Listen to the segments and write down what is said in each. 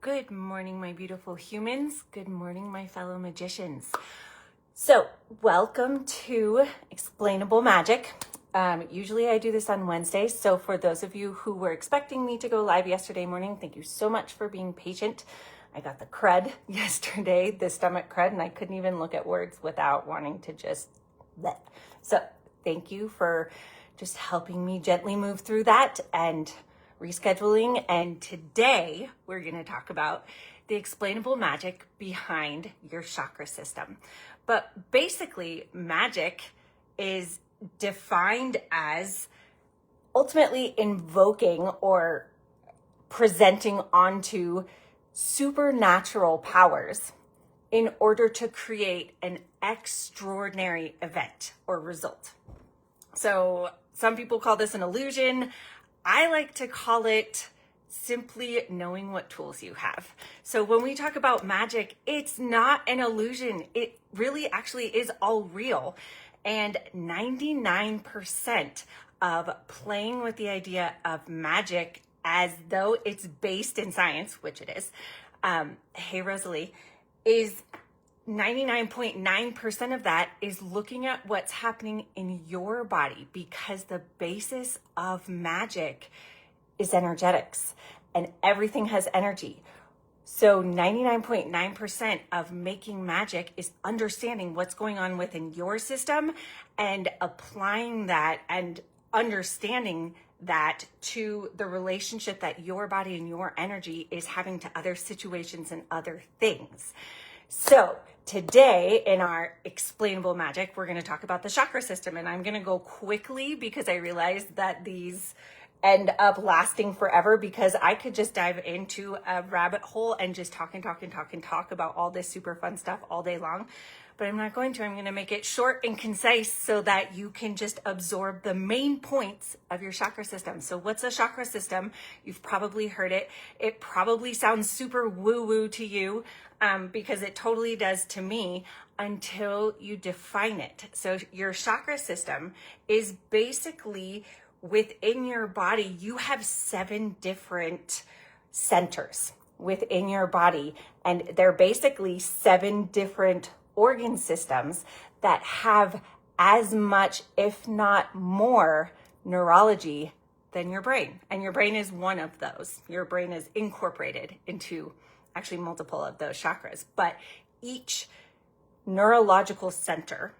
Good morning, my beautiful humans. Good morning, my fellow magicians. So, welcome to Explainable Magic. Usually I do this on Wednesdays. So for those of you who were expecting me to go live yesterday morning, thank you so much for being patient. I got the crud yesterday, the stomach crud, and I couldn't even look at words without wanting to just bleh. So thank you for just helping me gently move through that and rescheduling. And today we're going to talk about the explainable magic behind your chakra system. But basically, magic is defined as ultimately invoking or presenting onto supernatural powers in order to create an extraordinary event or result. So some people call this an illusion. I like to call it simply knowing what tools you have. So when we talk about magic, it's not an illusion. It really actually is all real. And 99% of playing with the idea of magic as though it's based in science, which it is, hey Rosalie, is 99.9% of that is looking at what's happening in your body, because the basis of magic is energetics and everything has energy. So 99.9% of making magic is understanding what's going on within your system and applying that and understanding that to the relationship that your body and your energy is having to other situations and other things. So today in our explainable magic, we're going to talk about the chakra system, and I'm going to go quickly because I realized that these end up lasting forever, because I could just dive into a rabbit hole and just talk about all this super fun stuff all day long. But I'm not going to. I'm going to make it short and concise so that you can just absorb the main points of your chakra system. So what's a chakra system? You've probably heard it. It probably sounds super woo-woo to you, because it totally does to me until you define it. So your chakra system is basically within your body. You have 7 different centers within your body, and they're basically 7 different organ systems that have as much, if not more, neurology than your brain. And your brain is one of those. Your brain is incorporated into actually multiple of those chakras. But each neurological center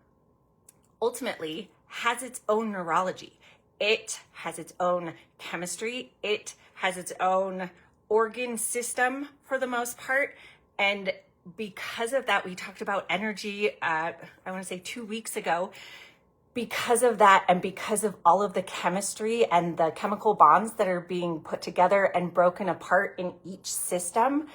ultimately has its own neurology. It has its own chemistry. It has its own organ system for the most part. And because of that, we talked about energy, I want to say 2 weeks ago. Because of that, and because of all of the chemistry and the chemical bonds that are being put together and broken apart in each system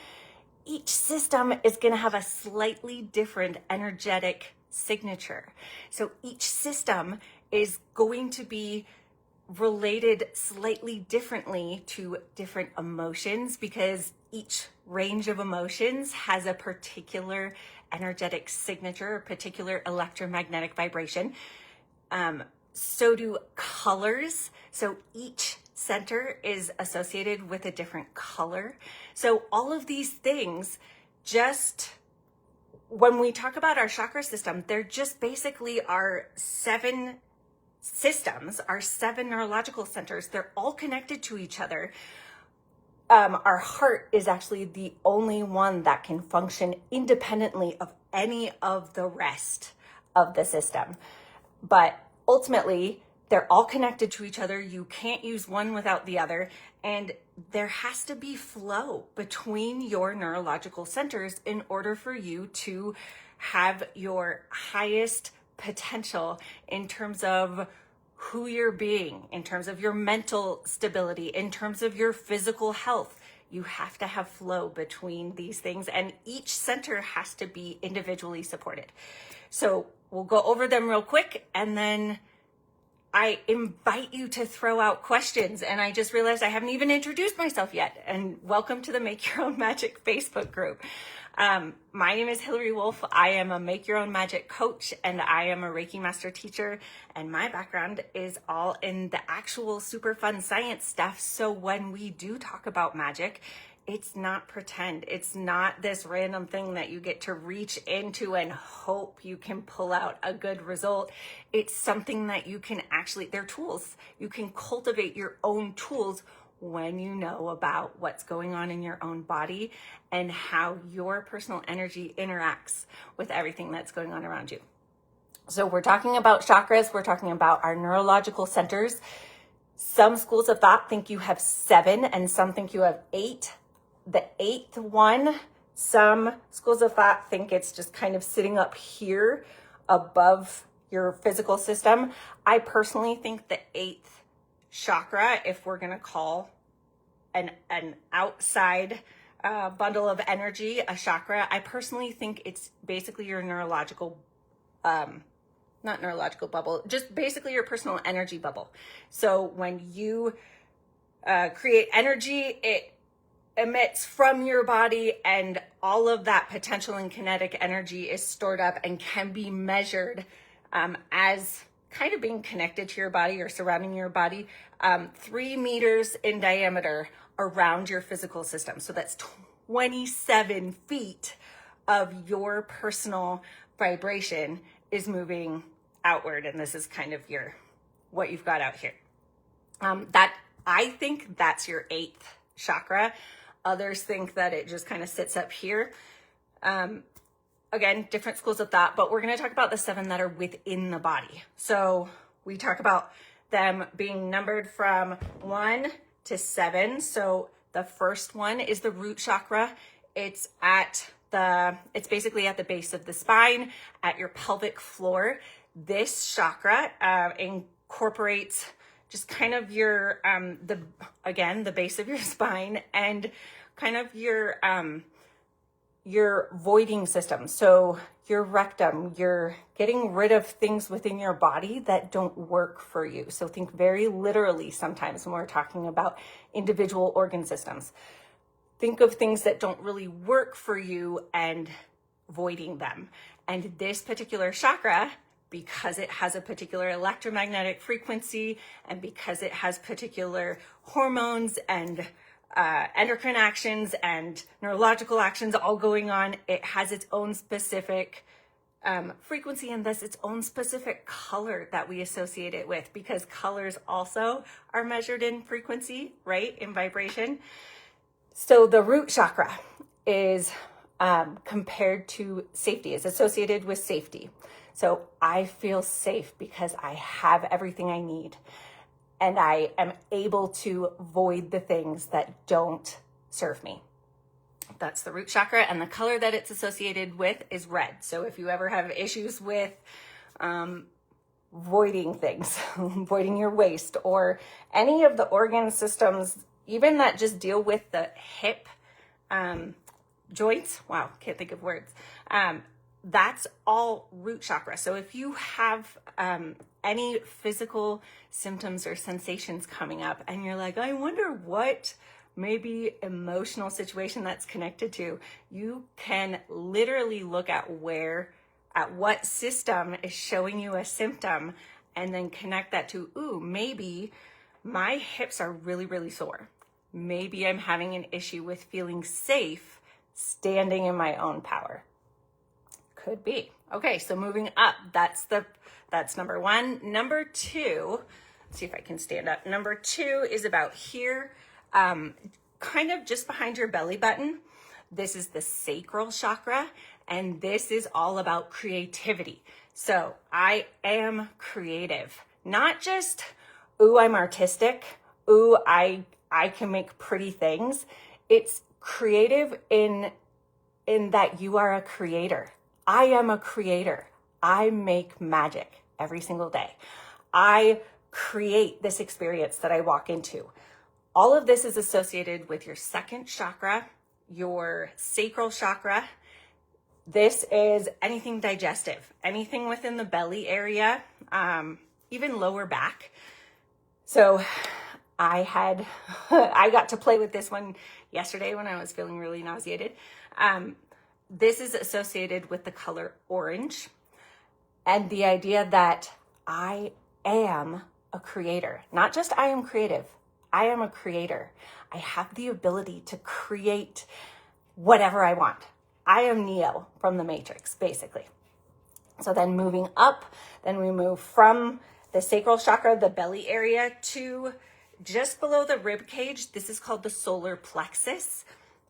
is going to have a slightly different energetic signature. So each system is going to be related slightly differently to different emotions, because each range of emotions has a particular energetic signature, a particular electromagnetic vibration. So do colors. So each center is associated with a different color. So all of these things, just when we talk about our chakra system, they're just basically our 7 systems, our 7 neurological centers. They're all connected to each other. Our heart is actually the only one that can function independently of any of the rest of the system. But ultimately, they're all connected to each other. You can't use one without the other. And there has to be flow between your neurological centers in order for you to have your highest potential in terms of who you're being, in terms of your mental stability, in terms of your physical health. You have to have flow between these things, and each center has to be individually supported. So we'll go over them real quick, and then I invite you to throw out questions. And I just realized I haven't even introduced myself yet. And welcome to the Make Your Own Magic Facebook group. My name is Hillary Wolf. I am a Make Your Own Magic coach, and I am a Reiki master teacher. And my background is all in the actual super fun science stuff. So when we do talk about magic, it's not pretend. It's not this random thing that you get to reach into and hope you can pull out a good result. It's something that you can actually, they're tools. You can cultivate your own tools when you know about what's going on in your own body and how your personal energy interacts with everything that's going on around you. So we're talking about chakras. We're talking about our neurological centers. Some schools of thought think you have 7 and some think you have 8. The 8th one, some schools of thought think it's just kind of sitting up here above your physical system. I personally think the 8th chakra, if we're going to call an outside bundle of energy a chakra, I personally think it's basically your neurological, not neurological bubble, just basically your personal energy bubble. So when you create energy, it emits from your body, and all of that potential and kinetic energy is stored up and can be measured as kind of being connected to your body or surrounding your body, 3 meters in diameter around your physical system. So that's 27 feet of your personal vibration is moving outward. And this is kind of what you've got out here. That I think that's your 8th chakra. Others think that it just kind of sits up here. Again, different schools of thought, but we're going to talk about the 7 that are within the body. So we talk about them being numbered from 1 to 7. So the first one is the root chakra. It's basically at the base of the spine, at your pelvic floor. This chakra incorporates just kind of your, the base of your spine and kind of your voiding system. So your rectum, you're getting rid of things within your body that don't work for you. So think very literally sometimes when we're talking about individual organ systems. Think of things that don't really work for you and voiding them. And this particular chakra, because it has a particular electromagnetic frequency and because it has particular hormones and endocrine actions and neurological actions all going on, it has its own specific frequency and thus its own specific color that we associate it with, because colors also are measured in frequency, right? In vibration. So the root chakra is compared to safety, is associated with safety. So I feel safe because I have everything I need and I am able to void the things that don't serve me. That's the root chakra, and the color that it's associated with is red. So if you ever have issues with voiding things, voiding your waste or any of the organ systems, even that just deal with the hip joints, wow, can't think of words, that's all root chakra. So if you have any physical symptoms or sensations coming up and you're like, I wonder what maybe emotional situation that's connected to, you can literally look at what system is showing you a symptom and then connect that to, maybe my hips are really, really sore. Maybe I'm having an issue with feeling safe standing in my own power. Could be. Okay, so moving up, that's number 1. Number 2, let's see if I can stand up. Number 2 is about here, kind of just behind your belly button. This is the sacral chakra, and this is all about creativity. So I am creative, not just, I'm artistic, I can make pretty things. It's creative in that you are a creator. I am a creator. I make magic every single day. I create this experience that I walk into. All of this is associated with your second chakra, your sacral chakra. This is anything digestive, anything within the belly area, even lower back. So I got to play with this one yesterday when I was feeling really nauseated. this is associated with the color orange and the idea that I am a creator. Not just I am creative, I am a creator. I have the ability to create whatever I want. I am Neo from the Matrix, basically. So then moving up, then we move from the sacral chakra, the belly area, to just below the rib cage. This is called the solar plexus.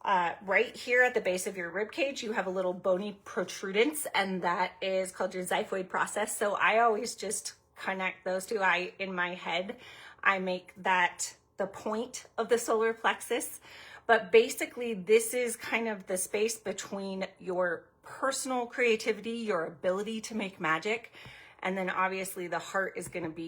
Right here at the base of your rib cage, you have a little bony protrudence, and that is called your xiphoid process. So I always just connect those two. In my head, I make that the point of the solar plexus. But basically, this is kind of the space between your personal creativity, your ability to make magic, and then obviously the heart is going to be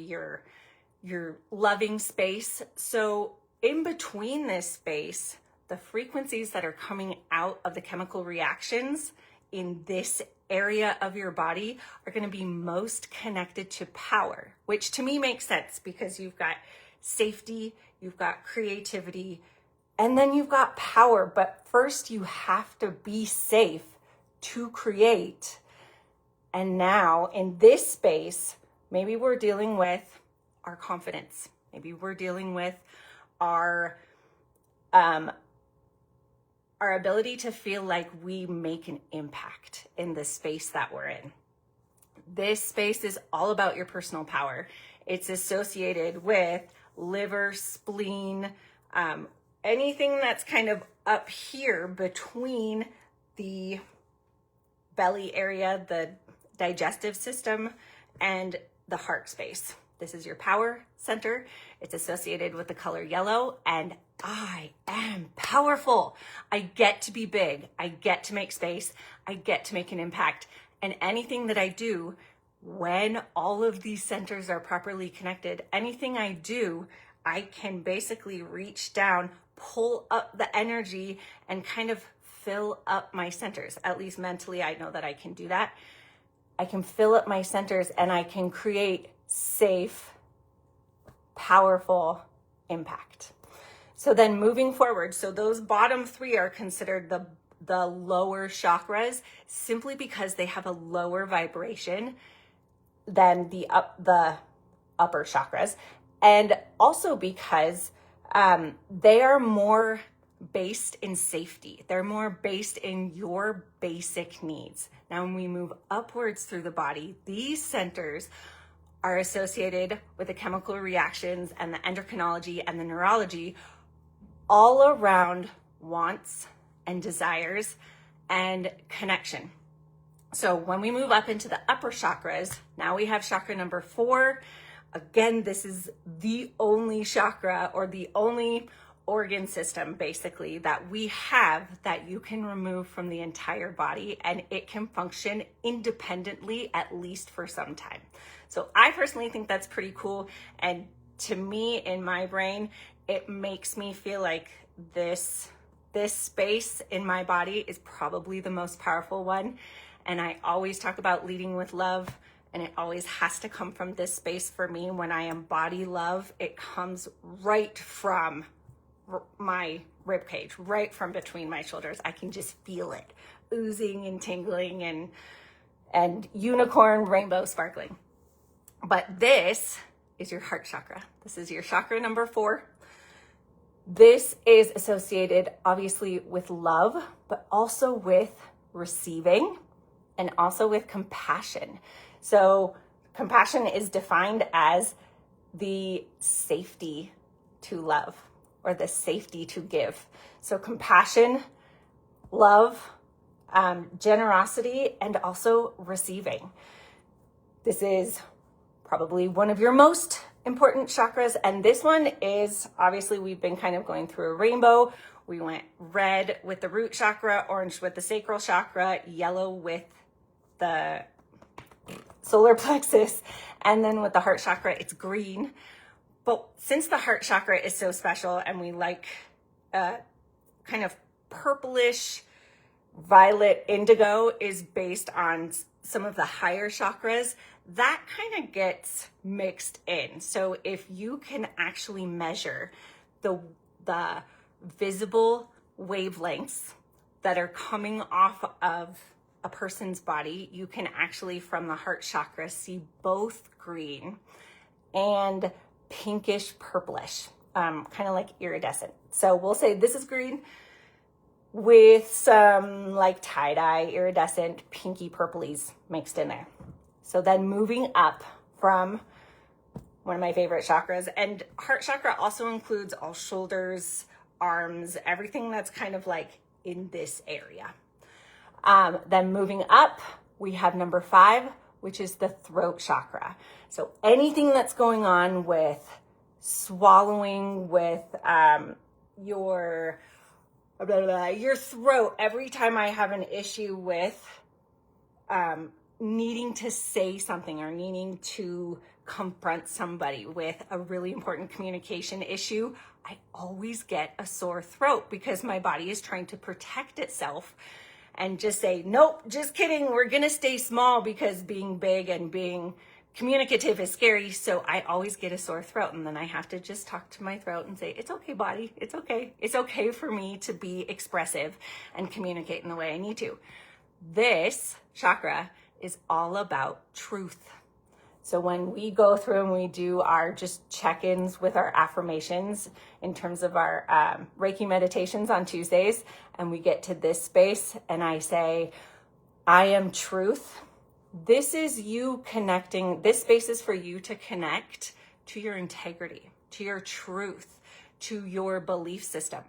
your loving space. So in between this space, the frequencies that are coming out of the chemical reactions in this area of your body are going to be most connected to power, which to me makes sense because you've got safety, you've got creativity, and then you've got power. But first you have to be safe to create. And now in this space, maybe we're dealing with our confidence. Maybe we're dealing with our ability to feel like we make an impact in the space that we're in. This space is all about your personal power. It's associated with liver, spleen, anything that's kind of up here between the belly area, the digestive system, and the heart space. This is your power center. It's associated with the color yellow, and I am powerful. I get to be big. I get to make space. I get to make an impact. And anything that I do, when all of these centers are properly connected, anything I do, I can basically reach down, pull up the energy, and kind of fill up my centers. At least mentally, I know that I can do that. I can fill up my centers and I can create safe, powerful impact. So then moving forward, so those bottom three are considered the lower chakras simply because they have a lower vibration than the upper chakras. And also because they are more based in safety. They're more based in your basic needs. Now, when we move upwards through the body, these centers are associated with the chemical reactions and the endocrinology and the neurology all around wants and desires and connection. So when we move up into the upper chakras, now we have chakra number 4. Again, this is the only chakra or the only organ system basically that we have that you can remove from the entire body, and it can function independently at least for some time. So I personally think that's pretty cool, and to me, in my brain, it makes me feel like this space in my body is probably the most powerful one. And I always talk about leading with love, and it always has to come from this space for me. When I embody love, it comes right from my rib cage, right from between my shoulders. I can just feel it oozing and tingling and unicorn rainbow sparkling. But this is your heart chakra. This is your chakra number 4. This is associated obviously with love, but also with receiving and also with compassion. So compassion is defined as the safety to love, or the safety to give. So compassion, love, generosity, and also receiving. This is probably one of your most important chakras. And this one is, obviously, we've been kind of going through a rainbow. We went red with the root chakra, orange with the sacral chakra, yellow with the solar plexus, and then with the heart chakra, it's green. But since the heart chakra is so special and we like kind of purplish, violet, indigo is based on some of the higher chakras, that kind of gets mixed in. So if you can actually measure the visible wavelengths that are coming off of a person's body, you can actually, from the heart chakra, see both green and pinkish purplish, kind of like iridescent. So we'll say this is green with some like tie-dye, iridescent, pinky purplies mixed in there. So then moving up from one of my favorite chakras, and heart chakra also includes all shoulders, arms, everything that's kind of like in this area. Then moving up, we have number 5, which is the throat chakra. So anything that's going on with swallowing, with your throat. Every time I have an issue with needing to say something or needing to confront somebody with a really important communication issue, I always get a sore throat because my body is trying to protect itself and just say, nope, just kidding. We're going to stay small because being big and being communicative is scary. So I always get a sore throat. And then I have to just talk to my throat and say, it's okay, body. It's okay. It's okay for me to be expressive and communicate in the way I need to. This chakra is all about truth. So when we go through and we do our just check-ins with our affirmations in terms of our Reiki meditations on Tuesdays, and we get to this space and I say, I am truth. This is you connecting. This space is for you to connect to your integrity, to your truth, to your belief system.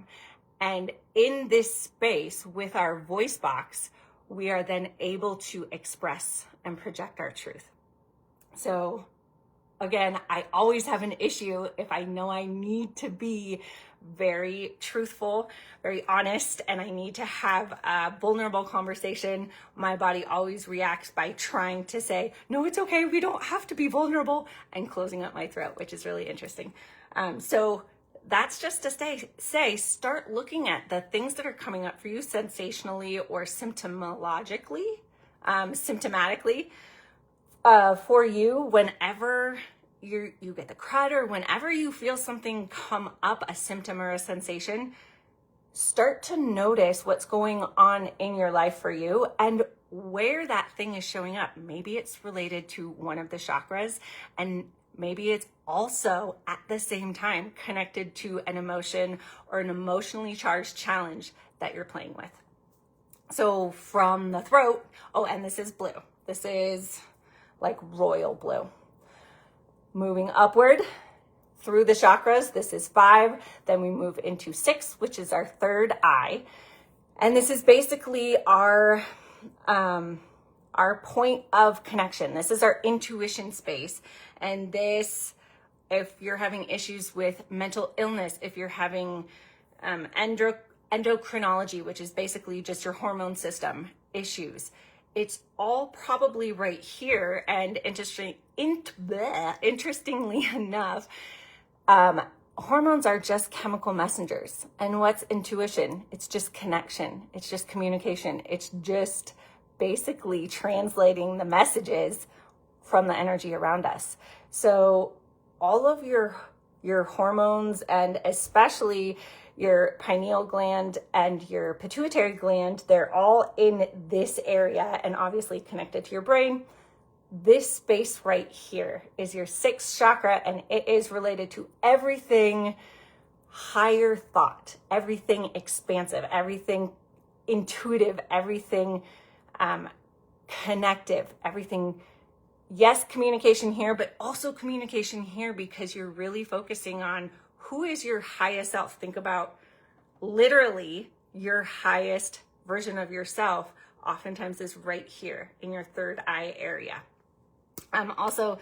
And in this space with our voice box, we are then able to express and project our truth. So again, I always have an issue if I know I need to be very truthful, very honest, and I need to have a vulnerable conversation. My body always reacts by trying to say, no, it's okay. We don't have to be vulnerable, and closing up my throat, which is really interesting. So that's just to say, start looking at the things that are coming up for you sensationally or symptomatically, for you whenever you get the crud or whenever you feel something come up, a symptom or a sensation. Start to notice what's going on in your life for you and where that thing is showing up. Maybe it's related to one of the chakras, and maybe it's also at the same time connected to an emotion or an emotionally charged challenge that you're playing with. So from the throat, and this is blue. This is like royal blue. Moving upward through the chakras, this is 5. Then we move into 6, which is our third eye. And this is basically our point of connection. This is our intuition space. And this, if you're having issues with mental illness, if you're having endocrinology, which is basically just your hormone system issues, it's all probably right here. And interestingly enough, hormones are just chemical messengers. And what's intuition? It's just connection. It's just communication. It's just basically translating the messages from the energy around us. So all of your hormones, and especially your pineal gland and your pituitary gland, they're all in this area and obviously connected to your brain. This space right here is your 6th chakra, and it is related to everything higher thought, everything expansive, everything intuitive, everything connective, everything. Yes, communication here, but also communication here because you're really focusing on who is your highest self. Think about literally your highest version of yourself oftentimes is right here in your third eye area. Also,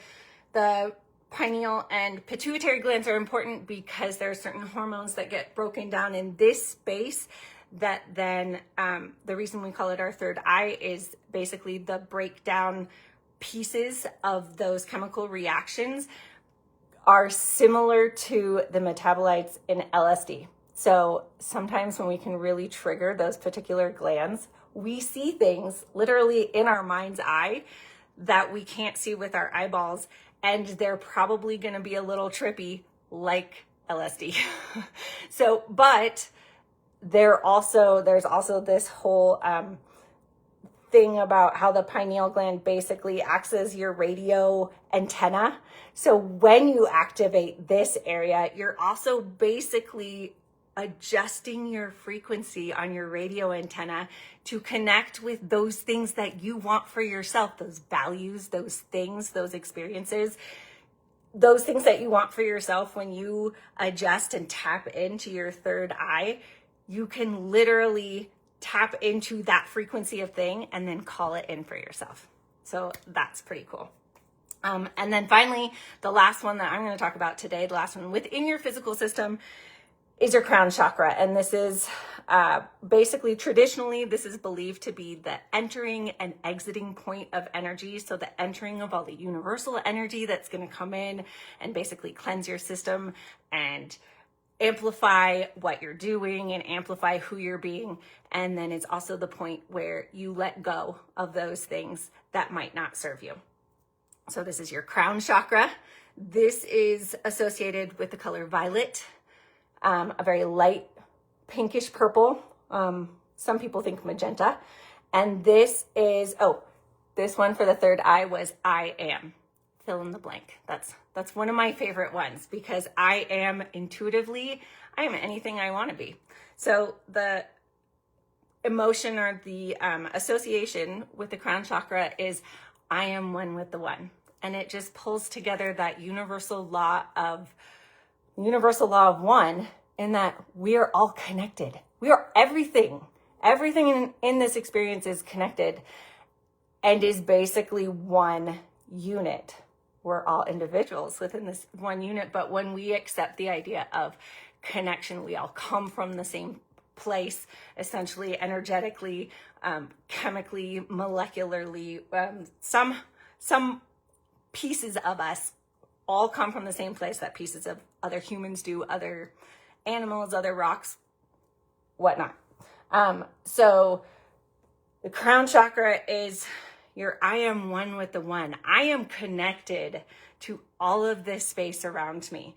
the pineal and pituitary glands are important because there are certain hormones that get broken down in this space that then the reason we call it our third eye is basically the breakdown pieces of those chemical reactions are similar to the metabolites in LSD. So sometimes when we can really trigger those particular glands, we see things literally in our mind's eye that we can't see with our eyeballs, and they're probably going to be a little trippy like LSD. But there's also this whole thing about how the pineal gland basically acts as your radio antenna. So when you activate this area, you're also basically adjusting your frequency on your radio antenna to connect with those things that you want for yourself, those values, those things, those experiences, those things that you want for yourself. When you adjust and tap into your third eye, you can literally tap into that frequency of thing and then call it in for yourself. So that's pretty cool. And then finally, the last one that I'm going to talk about today, the last one within your physical system, is your crown chakra. And this is basically, traditionally, this is believed to be the entering and exiting point of energy. So the entering of all the universal energy that's going to come in and basically cleanse your system and amplify what you're doing and amplify who you're being. And then it's also the point where you let go of those things that might not serve you. So this is your crown chakra. This is associated with the color violet, a very light pinkish purple. Some people think magenta. And this is, this one for the third eye was I am. Fill in the blank. That's one of my favorite ones, because I am intuitively, I am anything I want to be. So the emotion or the association with the crown chakra is I am one with the one. And it just pulls together that universal law of one, in that we are all connected. We are everything. Everything in this experience is connected and is basically one unit. We're all individuals within this one unit, but when we accept the idea of connection, we all come from the same place, essentially, energetically, chemically, molecularly. Some pieces of us all come from the same place that pieces of other humans do, other animals, other rocks, whatnot. So the crown chakra is I am one with the one. I am connected to all of this space around me.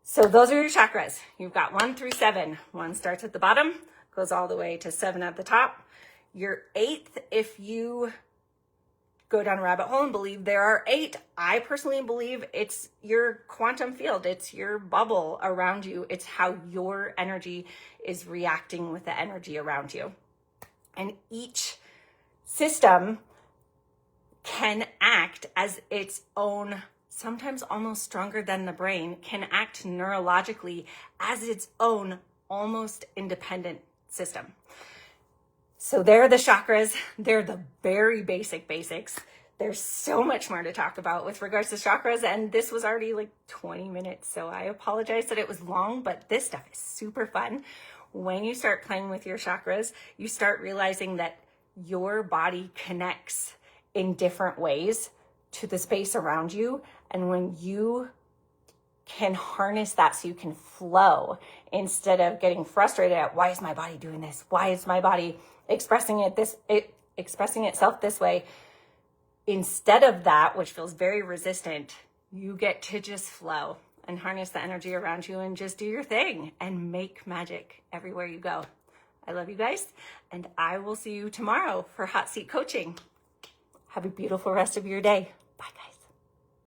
So those are your chakras. You've got 1 through 7. 1 starts at the bottom, goes all the way to 7 at the top. Your 8th, if you go down a rabbit hole and believe there are 8, I personally believe it's your quantum field. It's your bubble around you. It's how your energy is reacting with the energy around you. And each system can act as its own, sometimes almost stronger than the brain, can act neurologically as its own almost independent system. So they're the chakras. They're the very basics. There's so much more to talk about with regards to chakras, and this was already like 20 minutes, so I apologize that it was long, but this stuff is super fun. When you start playing with your chakras, you start realizing that your body connects in different ways to the space around you. And when you can harness that so you can flow instead of getting frustrated at, why is my body doing this? Why is my body expressing itself this way? Instead of that, which feels very resistant, you get to just flow and harness the energy around you and just do your thing and make magic everywhere you go. I love you guys, and I will see you tomorrow for Hot Seat Coaching. Have a beautiful rest of your day. Bye, guys.